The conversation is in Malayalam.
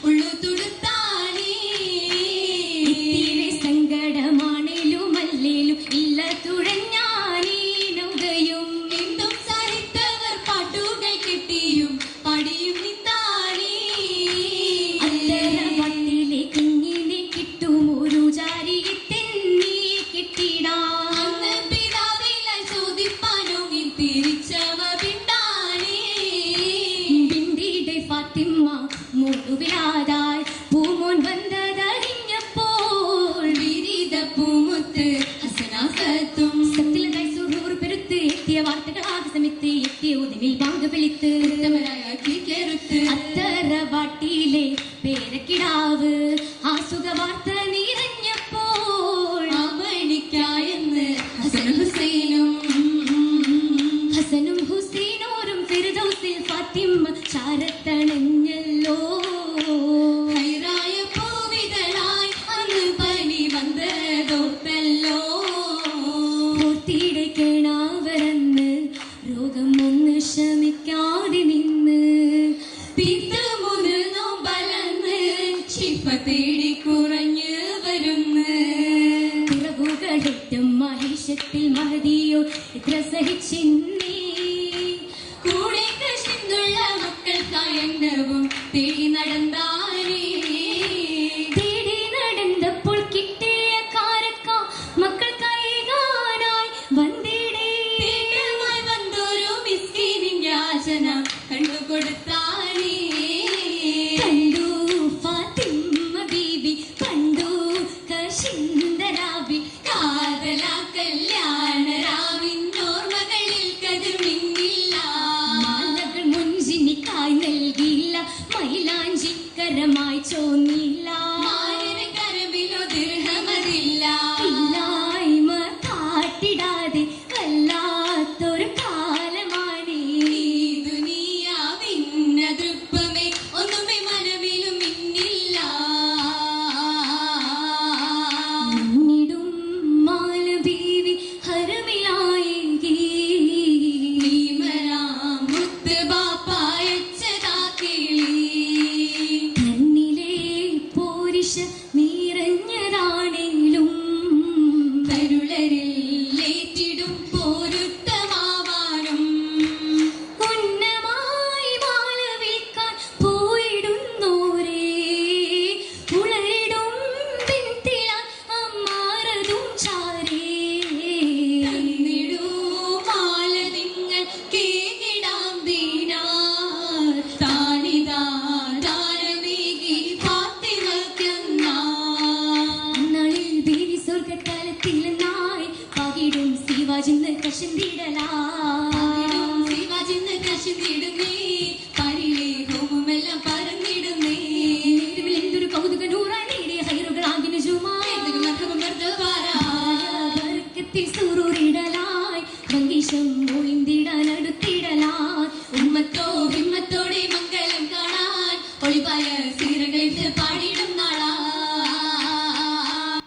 ഉള്ള ഫാത്തിമ്മ മുഴുവിലാതായി പൂമോൻ വന്നതറിഞ്ഞപ്പോൾ വിരിത പൂമുത്ത് ഹസനാസത്തും സത്തിലതായി സുറൂർ പെരുത്ത് എത്തിയ വാർത്തകളാകെ സമിത്ത് എത്തിയ ഉദനിൽ വാങ്ങ വിളിത്ത് ഉത്തമരായാക്കി കേറുത്ത് അത്തറ വാട്ടിയിലെ പേരക്കിടാവ് ആ സുഖവാർത്ത നിറഞ്ഞപ്പോൾ അവനിക്കായെന്ന് ഹസനും ഹുസൈനോരും ഫിർദൗസിൽ ഫാത്തിമ്മ ചാരത്തണഞ്ഞല്ലോ ഹൈറായ പൂവിതളായി അന്ന് പനി വന്നതോർത്തല്ലോ പൂർത്തിയുടെ കേണാവരന്ന് രോഗം ഒന്ന് ശമിക്കാതെ നിന്ന് പിന്തുമുതിർന്നു ബലന്ന് ശിഫ തേടി കുറഞ്ഞു വരുന്നു പിറവുകളേറ്റം മഹിഷത്തിൽ മഹദിയോ ഇത്ര സഹിച്ചിന്നേ കൂടെ കൃഷ്ണുള്ള മക്കൾക്കായവും തേടി നടന്നാനേ തേടി നടന്നപ്പോൾ കിട്ടിയ കാരക്ക മക്കൾക്കായി കാണായി വന്നിടേമായി വന്നൊരു മിസ്കീനിൻ യാചന കണ്ടുകൊടുത്താനേ കണ്ടു ഫാത്തിമ്മ ബീവി കണ്ടു കശിന്ദരാബി കാതല കല്യാണ രാവിന്നോർമകളിൽ കതിർമിന്നില്ല മാലകൾ മുൻജിനിക്കായി നൽകിയില്ല മൈലാഞ്ചിക്കരമായി ചോന്നില്ല കരവിലോ ദീർഘമതില്ല ഇല്ലായ്മ കാട്ടിടാതെ വല്ലാത്തൊരു കാലമാണ് ഈ ദുനിയാവിന്ന ദൃപ്പമേ ഒന്നുമേ മനവിലും മിന്നില്ല മുന്നിടും മാലബീവി ഹരമിലായെങ്കിൽ മുത്ത് ബാപ്പായച്ചതാക്കിളി കണ്ണിലെ പോരിശ നിറഞ്ഞതാണെങ്കിലും കരുളരിൽ ലേറ്റിടും പോരുത്തമാവാനും ഉന്നമായി മാല വിൽക്കാൻ പോയിടുന്നോരേ ഉളരിടും പിന്തിലാൻ അമ്മാറതും ചാരേ തന്നിടൂ മാല നിങ്ങൾ കേകിടാം ദീനാർ താനിതാ ദാനമേകി ഫാത്തിമയ്ക്കെന്നാളിൽ ബീവി സ്വർഗതലത്തിലെന്നായി പകിടും ശിവാജിന്ന് കശന്തിടുന്നേ പരിലേ ഹോമമെല്ലാം പറന്നിടുന്നേ എന്തൊരു കൗതുക നൂറാണിയുടെ ഹൈറുകളാകിന് ജുമാർക്കത്തിൽ സൂറൂരിടലായി ഭംഗീശം മൊഴിന്തിടാൻ അടുത്തിടലായി ഉമ്മത്തോടെ മംഗലം കാണാൻ ഒളിവായ